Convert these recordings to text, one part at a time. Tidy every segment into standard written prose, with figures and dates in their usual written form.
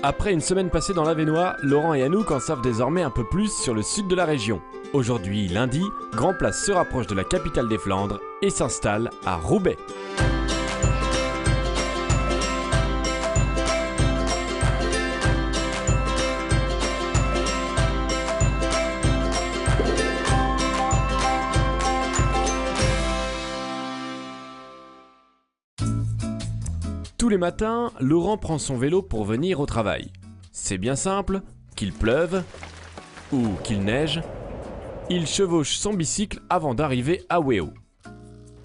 Après une semaine passée dans l'Avesnois, Laurent et Anouk en savent désormais un peu plus sur le sud de la région. Aujourd'hui, lundi, Grand Place se rapproche de la capitale des Flandres et s'installe à Roubaix. Tous les matins, Laurent prend son vélo pour venir au travail. C'est bien simple, qu'il pleuve ou qu'il neige, il chevauche son bicycle avant d'arriver à Wéo.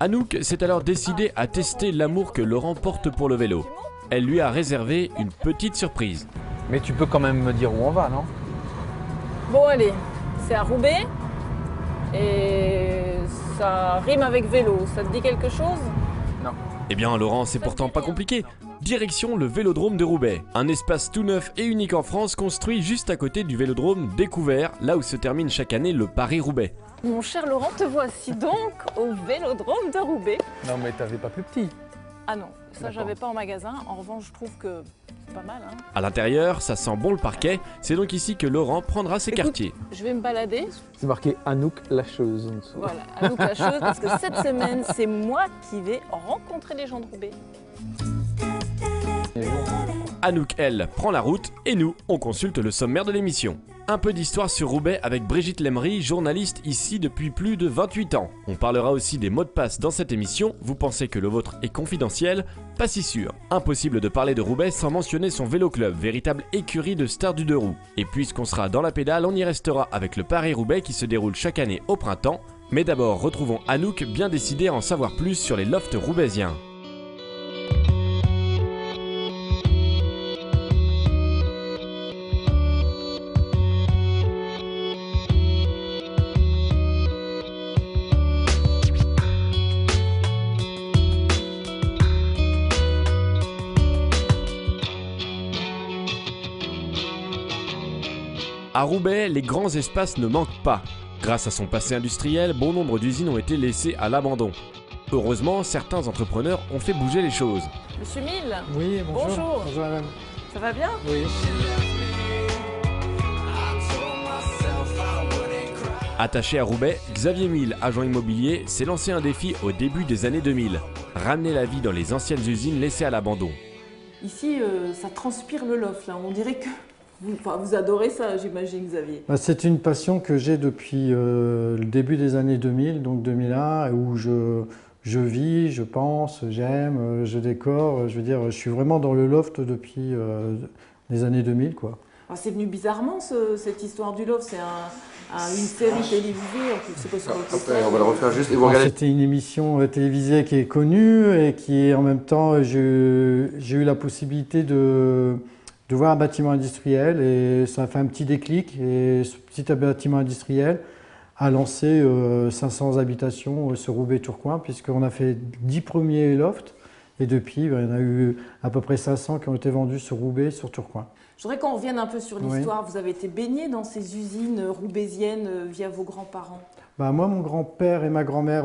Anouk s'est alors décidée à tester l'amour que Laurent porte pour le vélo. Elle lui a réservé une petite surprise. Mais tu peux quand même me dire où on va, non? Bon allez, c'est à Roubaix et ça rime avec vélo. Ça te dit quelque chose? Non. Eh bien Laurent, c'est pourtant pas compliqué. Direction le Vélodrome de Roubaix, un espace tout neuf et unique en France construit juste à côté du Vélodrome découvert, là où se termine chaque année le Paris-Roubaix. Mon cher Laurent, te voici donc au Vélodrome de Roubaix. Non mais t'avais pas plus petit. Ah non, ça j'avais pas en magasin. En revanche, je trouve que c'est pas mal. Hein. À l'intérieur, ça sent bon le parquet, c'est donc ici que Laurent prendra ses quartiers. Je vais me balader. C'est marqué Anouk Lâcheuse en dessous. Voilà, Anouk Lâcheuse, parce que cette semaine, c'est moi qui vais rencontrer les gens de Roubaix. Anouk, elle, prend la route et nous, on consulte le sommaire de l'émission. Un peu d'histoire sur Roubaix avec Brigitte Lemery, journaliste ici depuis plus de 28 ans. On parlera aussi des mots de passe dans cette émission. Vous pensez que le vôtre est confidentiel? Pas si sûr. Impossible de parler de Roubaix sans mentionner son vélo club, véritable écurie de stars du deux roues. Et puisqu'on sera dans la pédale, on y restera avec le Paris-Roubaix qui se déroule chaque année au printemps. Mais d'abord, retrouvons Anouk bien décidée à en savoir plus sur les lofts roubaisiens. À Roubaix, les grands espaces ne manquent pas. Grâce à son passé industriel, bon nombre d'usines ont été laissées à l'abandon. Heureusement, certains entrepreneurs ont fait bouger les choses. Monsieur Mille. Oui, bonjour. Bonjour. Bonjour madame. Ça va bien? Oui. Attaché à Roubaix, Xavier Mille, agent immobilier, s'est lancé un défi au début des années 2000. Ramener la vie dans les anciennes usines laissées à l'abandon. Ici, ça transpire le loft, là. On dirait que vous adorez ça, j'imagine, Xavier. C'est une passion que j'ai depuis le début des années 2000, donc 2001, où je vis, je pense, j'aime, je décore. Je veux dire, je suis vraiment dans le loft depuis les années 2000, quoi. C'est venu bizarrement, cette histoire du loft. C'est une série télévisée, en plus, c'est pas sur le Après, on va le refaire juste et vous regardez. C'était une émission télévisée qui est connue et qui, en même temps, j'ai eu la possibilité de voir un bâtiment industriel et ça a fait un petit déclic. Et ce petit bâtiment industriel a lancé 500 habitations sur Roubaix-Tourcoing, puisqu'on a fait 10 premiers lofts et depuis, il y en a eu à peu près 500 qui ont été vendus sur Roubaix, sur Tourcoing. Je voudrais qu'on revienne un peu sur l'histoire. Oui. Vous avez été baigné dans ces usines roubaisiennes via vos grands-parents? Moi, mon grand-père et ma grand-mère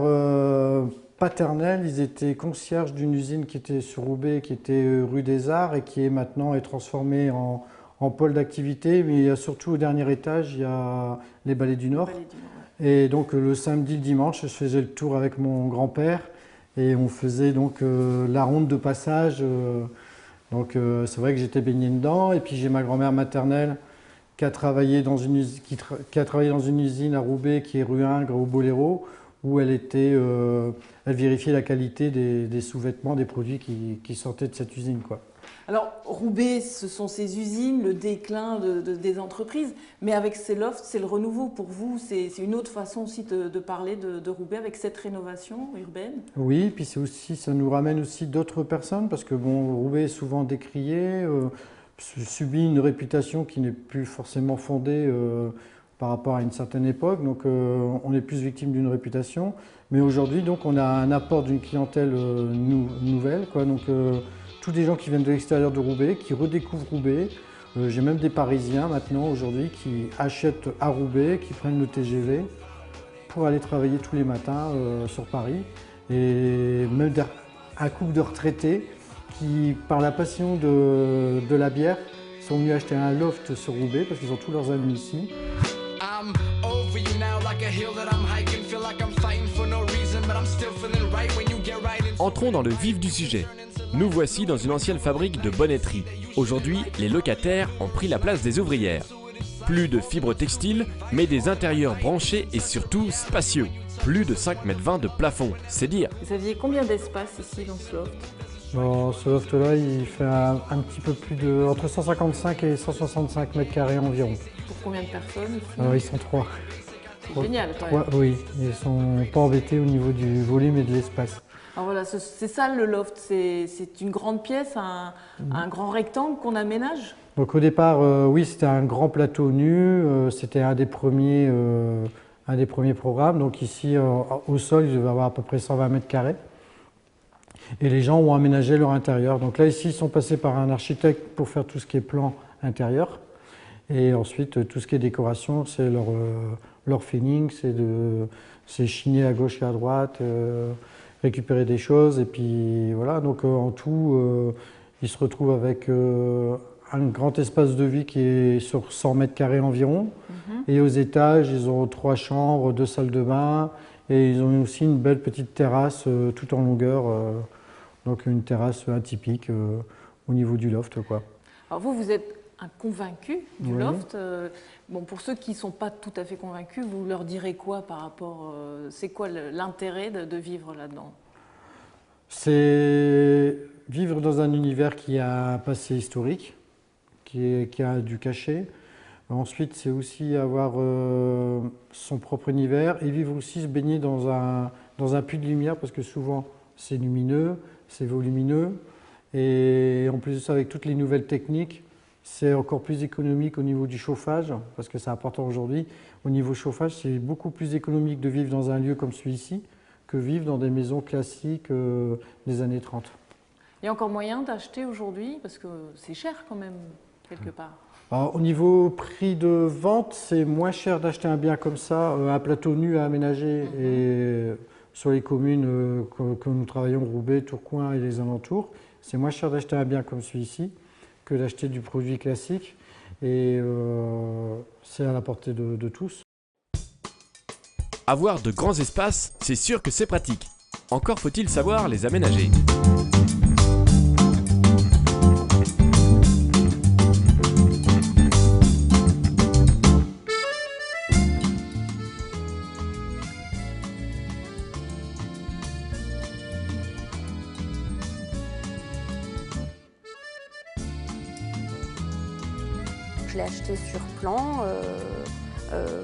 paternelle, ils étaient concierges d'une usine qui était sur Roubaix, qui était rue des Arts et qui est maintenant transformée en pôle d'activité. Mais il y a surtout au dernier étage, il y a les Ballets du Nord. Et donc le samedi, le dimanche, je faisais le tour avec mon grand-père et on faisait donc la ronde de passage. Donc c'est vrai que j'étais baigné dedans. Et puis j'ai ma grand-mère maternelle qui a travaillé dans une usine à Roubaix, qui est rue Ingres au Boléro, où elle vérifiait la qualité des sous-vêtements, des produits qui sortaient de cette usine, quoi. Alors Roubaix, ce sont ces usines, le déclin des entreprises, mais avec ces lofts, c'est le renouveau pour vous. C'est une autre façon aussi de parler de Roubaix avec cette rénovation urbaine. Oui, puis ça nous ramène aussi d'autres personnes, parce que bon, Roubaix est souvent décrié, subit une réputation qui n'est plus forcément fondée par rapport à une certaine époque, donc on est plus victime d'une réputation. Mais aujourd'hui, donc, on a un apport d'une clientèle nouvelle, quoi. Donc, tous des gens qui viennent de l'extérieur de Roubaix, qui redécouvrent Roubaix. J'ai même des Parisiens maintenant, aujourd'hui, qui achètent à Roubaix, qui prennent le TGV pour aller travailler tous les matins sur Paris. Et même un couple de retraités qui, par la passion de la bière, Ils sont venus acheter un loft sur Roubaix parce qu'ils ont tous leurs amis ici. I'm over you now like a hill that I'm hiking. Feel like I'm fighting for no reason, but I'm still feeling right when you get right into. Entrons dans le vif du sujet. Nous voici dans une ancienne fabrique de bonneterie. Aujourd'hui, les locataires ont pris la place des ouvrières. Plus de fibres textiles, mais des intérieurs branchés et surtout spacieux. Plus de 5,20 m de plafond, c'est dire. Vous aviez combien d'espace ici dans ce loft? Bon, ce loft-là, il fait un petit peu plus de... entre 155 et 165 mètres carrés environ. Pour combien de personnes ici? Ils sont 3. C'est génial quand même. Oui, ils sont pas embêtés au niveau du volume et de l'espace. Alors voilà, c'est ça le loft, c'est une grande pièce, un grand rectangle qu'on aménage. Donc au départ, oui, c'était un grand plateau nu, c'était un des premiers programmes. Donc ici, au sol, il devait avoir à peu près 120 mètres carrés. Et les gens ont aménagé leur intérieur. Donc là, ici, ils sont passés par un architecte pour faire tout ce qui est plan intérieur. Et ensuite, tout ce qui est décoration, c'est leur feeling, c'est chiner à gauche et à droite, récupérer des choses. Et puis voilà, donc en tout, ils se retrouvent avec un grand espace de vie qui est sur 100 mètres carrés environ. Et aux étages, ils ont 3 chambres, 2 salles de bain. Et ils ont aussi une belle petite terrasse tout en longueur. Donc une terrasse atypique au niveau du loft, quoi. Alors vous êtes un convaincu du Oui. loft. Bon, pour ceux qui ne sont pas tout à fait convaincus, vous leur direz quoi par rapport... c'est quoi l'intérêt de vivre là-dedans? C'est vivre dans un univers qui a un passé historique, qui a du cachet. Ensuite, c'est aussi avoir son propre univers et vivre aussi, se baigner dans un puits de lumière parce que souvent c'est lumineux, c'est volumineux et en plus de ça, avec toutes les nouvelles techniques, c'est encore plus économique au niveau du chauffage parce que c'est important aujourd'hui. Au niveau chauffage, c'est beaucoup plus économique de vivre dans un lieu comme celui-ci que vivre dans des maisons classiques des années 30. Il y a encore moyen d'acheter aujourd'hui parce que c'est cher quand même, quelque part. Alors, au niveau prix de vente, c'est moins cher d'acheter un bien comme ça, un plateau nu à aménager et sur les communes que nous travaillons, Roubaix, Tourcoing et les alentours. C'est moins cher d'acheter un bien comme celui-ci que d'acheter du produit classique et c'est à la portée de tous. Avoir de grands espaces, c'est sûr que c'est pratique. Encore faut-il savoir les aménager. Je l'ai acheté sur plan.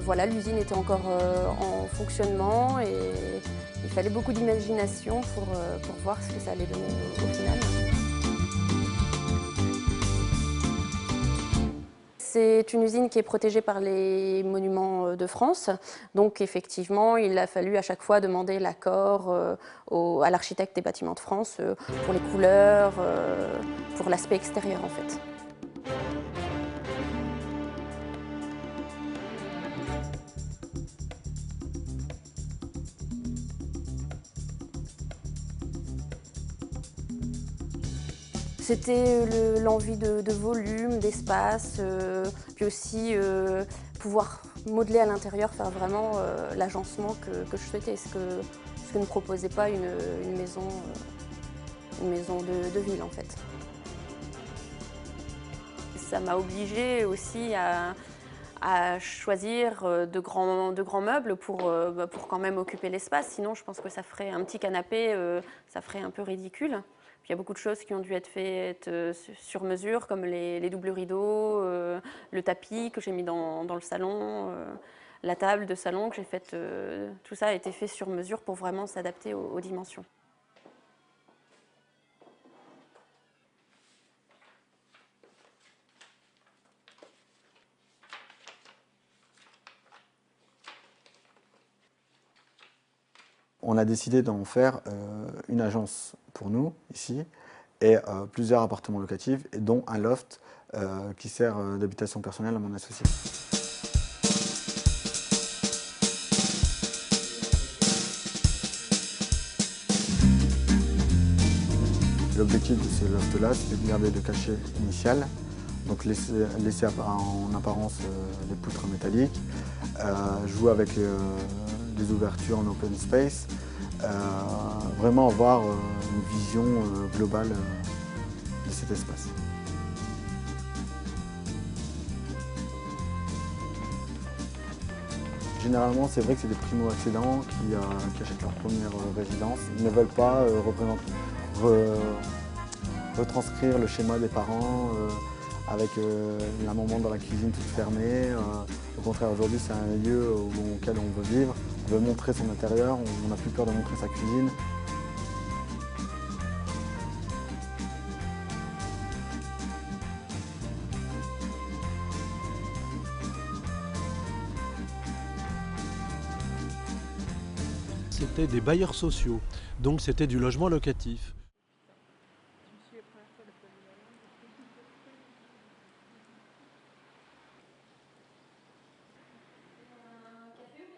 Voilà, l'usine était encore en fonctionnement et il fallait beaucoup d'imagination pour voir ce que ça allait donner au final. C'est une usine qui est protégée par les monuments de France, donc effectivement il a fallu à chaque fois demander l'accord à l'architecte des bâtiments de France pour les couleurs, pour l'aspect extérieur en fait. C'était l'envie de volume, d'espace, puis aussi pouvoir modeler à l'intérieur, faire vraiment l'agencement que je souhaitais, ce que ne proposait pas une maison de ville en fait. Ça m'a obligée aussi à choisir de grands meubles pour quand même occuper l'espace, sinon je pense que ça ferait un petit canapé, ça ferait un peu ridicule. Il y a beaucoup de choses qui ont dû être faites sur mesure, comme les doubles rideaux, le tapis que j'ai mis dans le salon, la table de salon que j'ai faite. Tout ça a été fait sur mesure pour vraiment s'adapter aux dimensions. On a décidé d'en faire une agence pour nous, ici, et plusieurs appartements locatifs, et dont un loft qui sert d'habitation personnelle à mon associé. L'objectif de ce loft-là, c'est de garder le cachet initial, donc laisser en apparence les poutres métalliques, jouer avec les ouvertures en open space, vraiment avoir une vision globale de cet espace. Généralement, c'est vrai que c'est des primo-accédants qui achètent leur première résidence. Ils ne veulent pas retranscrire le schéma des parents avec la maman dans la cuisine toute fermée. Au contraire, aujourd'hui, c'est un lieu auquel on veut vivre. On veut montrer son intérieur, on n'a plus peur de montrer sa cuisine. C'était des bailleurs sociaux, donc c'était du logement locatif.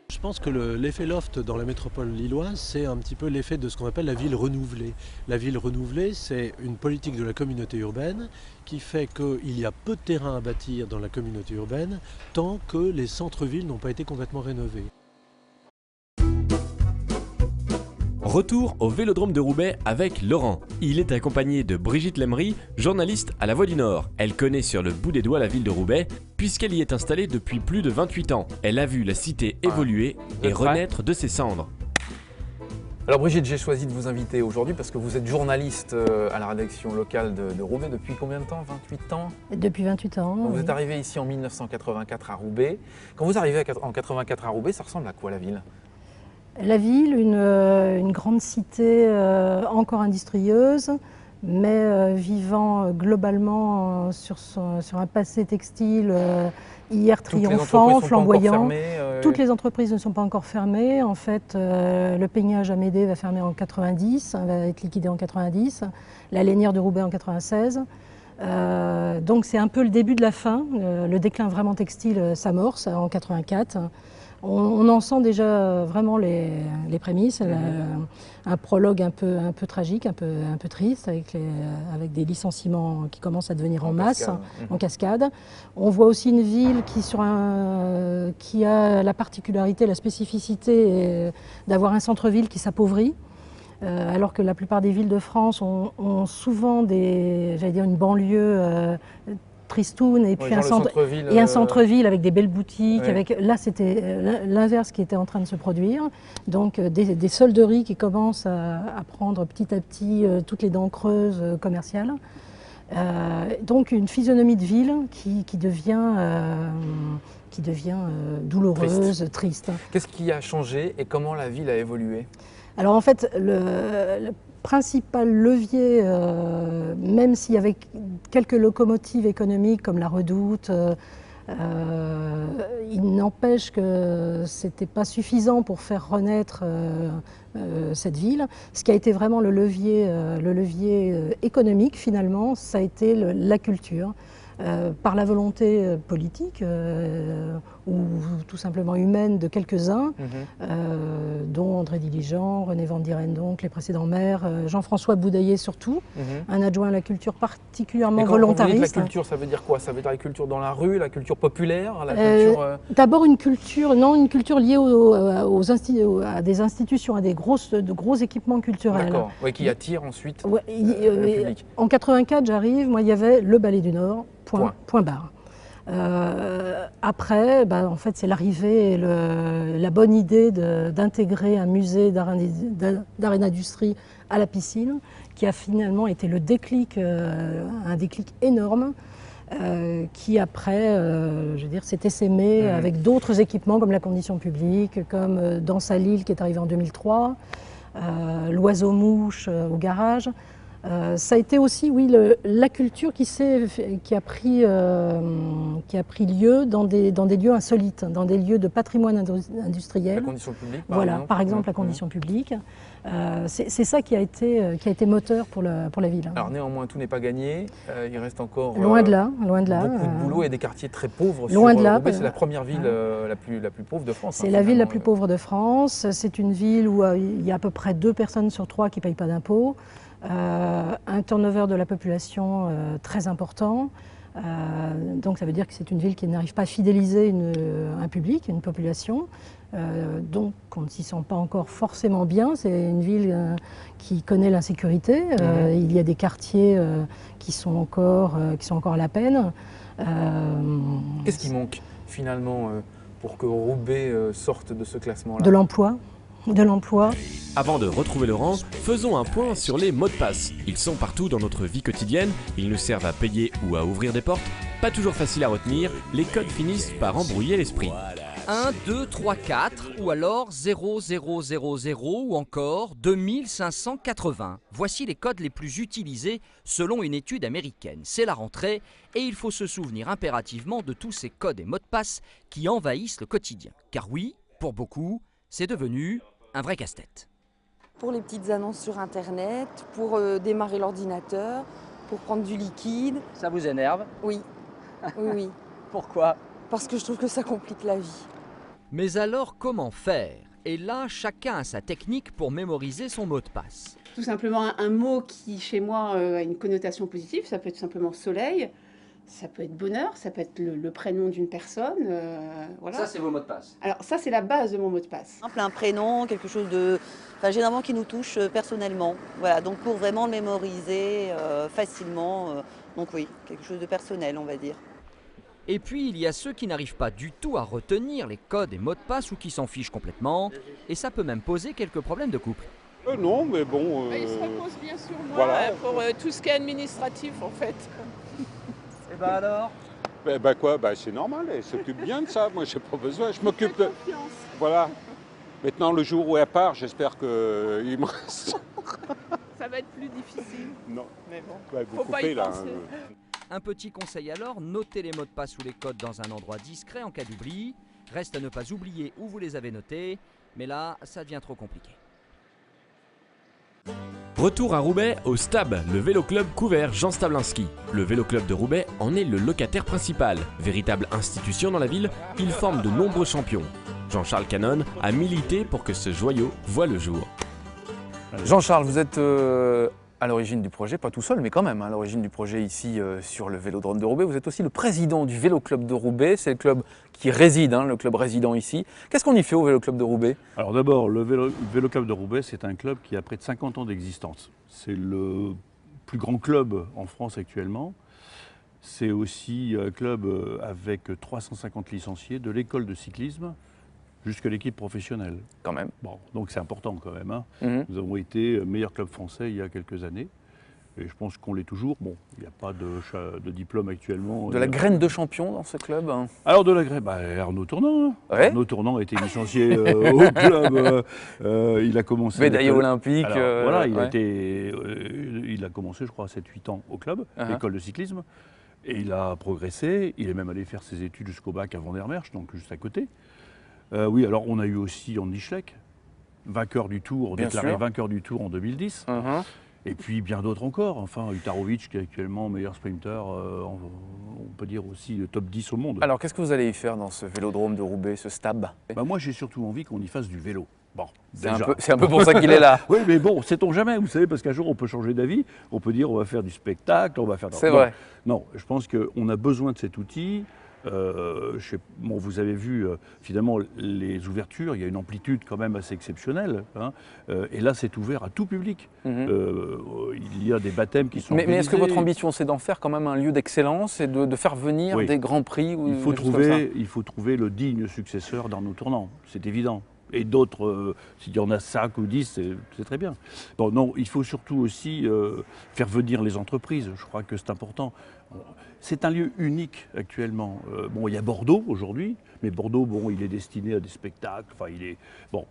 Je pense que l'effet loft dans la métropole lilloise, c'est un petit peu l'effet de ce qu'on appelle la ville renouvelée. La ville renouvelée, c'est une politique de la communauté urbaine qui fait qu'il y a peu de terrain à bâtir dans la communauté urbaine tant que les centres-villes n'ont pas été complètement rénovés. Retour au Vélodrome de Roubaix avec Laurent. Il est accompagné de Brigitte Lemery, journaliste à La Voix du Nord. Elle connaît sur le bout des doigts la ville de Roubaix, puisqu'elle y est installée depuis plus de 28 ans. Elle a vu la cité évoluer et renaître de ses cendres. Alors Brigitte, j'ai choisi de vous inviter aujourd'hui parce que vous êtes journaliste à la rédaction locale de Roubaix depuis combien de temps? 28 ans? Depuis 28 ans. Donc, oui. vous êtes arrivé ici en 1984 à Roubaix. Quand vous arrivez en 84 à Roubaix, ça ressemble à quoi la ville? La ville, une grande cité encore industrieuse, mais vivant globalement sur un passé textile hier triomphant, flamboyant. Toutes les entreprises ne sont pas encore fermées. En fait, le peignage à Médée va fermer en 90, va être liquidé en 90, la lainière de Roubaix en 96. Donc c'est un peu le début de la fin. Le déclin vraiment textile s'amorce en 84. On en sent déjà vraiment les prémices, un prologue un peu tragique, un peu triste, avec des licenciements qui commencent à devenir en masse, en cascade. On voit aussi une ville qui a la particularité, la spécificité d'avoir un centre-ville qui s'appauvrit. Alors que la plupart des villes de France ont souvent une banlieue tristoun et puis un centre-ville avec des belles boutiques. Ouais. Là, c'était l'inverse qui était en train de se produire. Donc des solderies qui commencent à prendre petit à petit toutes les dents creuses commerciales. Donc une physionomie de ville qui devient douloureuse, triste. Qu'est-ce qui a changé et comment la ville a évolué? Alors en fait, le principal levier, même s'il y avait quelques locomotives économiques comme la Redoute, il n'empêche que ce n'était pas suffisant pour faire renaître cette ville. Ce qui a été vraiment le levier économique finalement, ça a été la culture. Par la volonté politique ou tout simplement humaine de quelques-uns, dont André Diligent, René Van Dierendonck, les précédents maires, Jean-François Boudaillet surtout, un adjoint à la culture particulièrement volontariste. Vous dites la culture, ça veut dire quoi? Ça veut dire la culture dans la rue, la culture populaire, la culture... D'abord une culture liée à des institutions, à de gros équipements culturels. D'accord, ouais, qui attire ensuite le public. En 84, j'arrive, moi il y avait le Ballet du Nord. Point barre. Après, en fait, c'est l'arrivée et la bonne idée d'intégrer un musée d'art et d'industrie à la piscine, qui a finalement été le déclic, un déclic énorme, qui après, s'est essaimé avec d'autres équipements comme la condition publique, comme Danse à Lille qui est arrivé en 2003, l'Oiseau-Mouche au garage. Ça a été aussi, oui, la culture qui a pris lieu dans des lieux insolites, dans des lieux de patrimoine industriel. La condition publique, par exemple, la condition publique. C'est ça qui a été moteur pour la ville. Alors néanmoins, tout n'est pas gagné. Il reste encore loin de là. Beaucoup de boulot et des quartiers très pauvres. Loin de là. Roubaix, c'est la première ville la plus pauvre de France. C'est la ville la plus pauvre de France. C'est une ville où il y a à peu près 2 personnes sur 3 qui ne payent pas d'impôts. Un turnover de la population très important, Donc ça veut dire que c'est une ville qui n'arrive pas à fidéliser un public, une population. Donc on ne s'y sent pas encore forcément bien. C'est une ville qui connaît l'insécurité. Il y a des quartiers qui sont encore à la peine. Qu'est-ce qui manque finalement pour que Roubaix sorte de ce classement-là? De l'emploi. Avant de retrouver Laurent, faisons un point sur les mots de passe. Ils sont partout dans notre vie quotidienne, ils nous servent à payer ou à ouvrir des portes. Pas toujours facile à retenir, les codes finissent par embrouiller l'esprit. 1, 2, 3, 4 ou alors 0, 0, 0, 0 ou encore 2580. Voici les codes les plus utilisés selon une étude américaine. C'est la rentrée et il faut se souvenir impérativement de tous ces codes et mots de passe qui envahissent le quotidien. Car oui, pour beaucoup, c'est devenu un vrai casse-tête. Pour les petites annonces sur Internet, pour démarrer l'ordinateur, pour prendre du liquide. Ça vous énerve? Oui, oui. Pourquoi? Parce que je trouve que ça complique la vie. Mais alors comment faire? Et là, chacun a sa technique pour mémoriser son mot de passe. Tout simplement un mot qui, chez moi, a une connotation positive. Ça peut être simplement soleil, ça peut être bonheur, ça peut être le prénom d'une personne. Voilà. Ça, c'est vos mots de passe. Alors ça, c'est la base de mon mot de passe. Un prénom, quelque chose de... Enfin, généralement qui nous touche personnellement. Voilà, donc pour vraiment le mémoriser facilement. Donc oui, quelque chose de personnel, on va dire. Et puis, il y a ceux qui n'arrivent pas du tout à retenir les codes et mots de passe ou qui s'en fichent complètement. Et ça peut même poser quelques problèmes de couple. Non, mais bon... Il se repose bien sur moi voilà. Pour tout ce qui est administratif, en fait. Et bah alors? Quoi, c'est normal, elle s'occupe bien de ça. Moi, j'ai pas besoin, je m'occupe de... Voilà. Maintenant, le jour où elle part, j'espère qu'il me reste... Ça va être plus difficile. Non. Mais bon, vous faut coupez, pas y là. penser. Un petit conseil alors, notez les mots de passe ou les codes dans un endroit discret en cas d'oubli. Reste à ne pas oublier où vous les avez notés, mais là, ça devient trop compliqué. Retour à Roubaix au STAB, le vélo club couvert Jean Stablinski. Le vélo club de Roubaix en est le locataire principal. Véritable institution dans la ville, il forme de nombreux champions. Jean-Charles Canon a milité pour que ce joyau voie le jour. Jean-Charles, vous êtes à l'origine du projet, pas tout seul, mais quand même à l'origine du projet ici sur le Vélodrome de Roubaix. Vous êtes aussi le président du Vélo Club de Roubaix, c'est le club qui réside, le club résident ici. Qu'est-ce qu'on y fait au Vélo Club de Roubaix? Alors d'abord, le Vélo Club de Roubaix, c'est un club qui a près de 50 ans d'existence. C'est le plus grand club en France actuellement. C'est aussi un club avec 350 licenciés de l'école de cyclisme jusqu'à l'équipe professionnelle. Quand même. Bon, donc c'est important quand même. Nous avons été meilleur club français il y a quelques années. Et je pense qu'on l'est toujours. Bon, il n'y a pas de diplôme actuellement. De la graine de champion dans ce club? Alors de la graine, Arnaud Tournant. Ouais. Arnaud Tournant a été licencié au club. Il a commencé... Médaillé olympique. Alors, voilà, ouais. il a commencé, je crois, à 7-8 ans au club, l'école de cyclisme. Et il a progressé. Il est même allé faire ses études jusqu'au bac à Vandermerch, donc juste à côté. Oui, alors on a eu aussi Andy Schleck, vainqueur du Tour, déclaré vainqueur du Tour en 2010. Et puis bien d'autres encore. Enfin, Utarovic qui est actuellement meilleur sprinter, on peut dire aussi le top 10 au monde. Alors qu'est-ce que vous allez y faire dans ce Vélodrome de Roubaix, ce STAB? Moi j'ai surtout envie qu'on y fasse du vélo. Bon, c'est un peu pour ça qu'il est là. Oui, mais bon, sait-on jamais, vous savez, parce qu'un jour on peut changer d'avis, on peut dire on va faire du spectacle, on va faire... C'est vrai. Non, je pense qu'on a besoin de cet outil. Vous avez vu finalement les ouvertures, il y a une amplitude quand même assez exceptionnelle. Et là, c'est ouvert à tout public. Il y a des baptêmes qui sont Mais est-ce que votre ambition, c'est d'en faire quand même un lieu d'excellence et de faire venir des grands prix ou il faut trouver le digne successeur d'Arnaud Tournant, c'est évident. Et d'autres, s'il y en a 5 ou 10, c'est très bien. Bon, non, il faut surtout aussi faire venir les entreprises. Je crois que c'est important. C'est un lieu unique actuellement. Il y a Bordeaux aujourd'hui, mais Bordeaux, il est destiné à des spectacles. Enfin,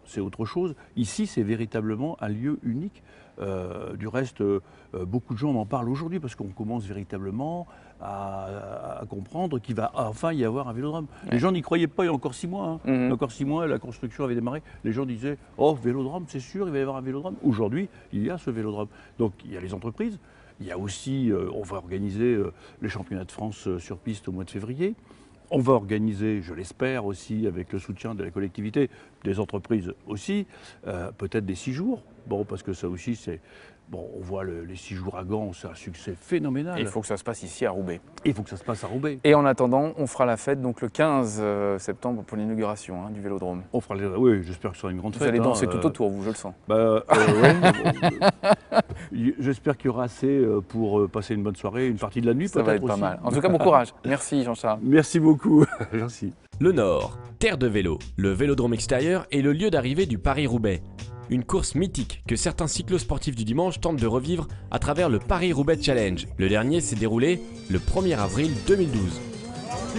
c'est autre chose. Ici, c'est véritablement un lieu unique. Du reste, beaucoup de gens m'en parlent aujourd'hui parce qu'on commence véritablement à comprendre qu'il va enfin y avoir un vélodrome. Les gens n'y croyaient pas il y a encore 6 mois. Il y a encore 6 mois, la construction avait démarré. Les gens disaient « Oh, vélodrome, c'est sûr, il va y avoir un vélodrome ». Aujourd'hui, il y a ce vélodrome. Donc, il y a les entreprises. Il y a aussi, on va organiser les championnats de France sur piste au mois de février. On va organiser, je l'espère aussi, avec le soutien de la collectivité, des entreprises aussi, peut-être des 6 jours. Bon, parce que ça aussi, c'est... Bon, on voit les 6 jours à Gand, c'est un succès phénoménal. Et il faut que ça se passe ici à Roubaix. Il faut que ça se passe à Roubaix. Et en attendant, on fera la fête donc le 15 septembre pour l'inauguration du Vélodrome. On fera oui, j'espère que ce sera une grande fête. Vous allez danser tout autour, vous, je le sens. Ouais. J'espère qu'il y aura assez pour passer une bonne soirée, une partie de la nuit peut-être. Ça va être pas mal. En tout cas, bon courage. Merci Jean-Charles. Merci beaucoup. Merci. Le Nord, terre de vélo. Le Vélodrome extérieur est le lieu d'arrivée du Paris-Roubaix. Une course mythique que certains cyclosportifs du dimanche tentent de revivre à travers le Paris-Roubaix Challenge. Le dernier s'est déroulé le 1er avril 2012.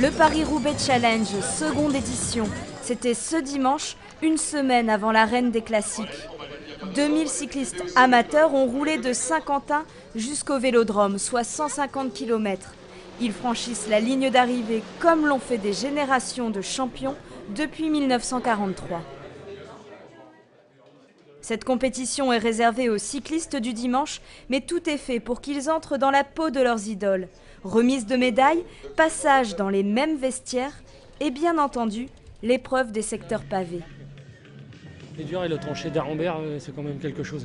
Le Paris-Roubaix Challenge, seconde édition. C'était ce dimanche, une semaine avant l'arène des classiques. 2000 cyclistes amateurs ont roulé de Saint-Quentin jusqu'au Vélodrome, soit 150 km. Ils franchissent la ligne d'arrivée comme l'ont fait des générations de champions depuis 1943. Cette compétition est réservée aux cyclistes du dimanche, mais tout est fait pour qu'ils entrent dans la peau de leurs idoles. Remise de médailles, passage dans les mêmes vestiaires et bien entendu, l'épreuve des secteurs pavés. C'est dur et le tranché d'Arambert, c'est quand même quelque chose.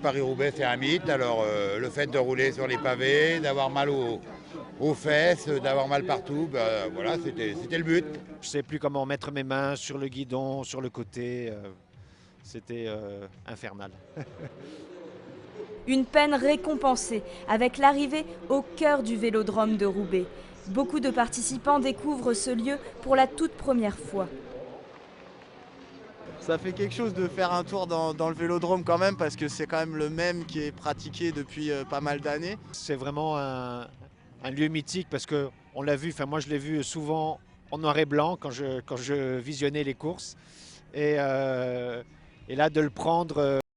Paris-Roubaix, c'est un mythe. Alors le fait de rouler sur les pavés, d'avoir mal aux fesses, d'avoir mal partout, voilà, c'était le but. Je ne sais plus comment mettre mes mains sur le guidon, sur le côté. C'était infernal. Une peine récompensée avec l'arrivée au cœur du Vélodrome de Roubaix. Beaucoup de participants découvrent ce lieu pour la toute première fois. Ça fait quelque chose de faire un tour dans le Vélodrome quand même, parce que c'est quand même le même qui est pratiqué depuis pas mal d'années. C'est vraiment un lieu mythique parce qu'on l'a vu, moi je l'ai vu souvent en noir et blanc quand je visionnais les courses. Et là de le prendre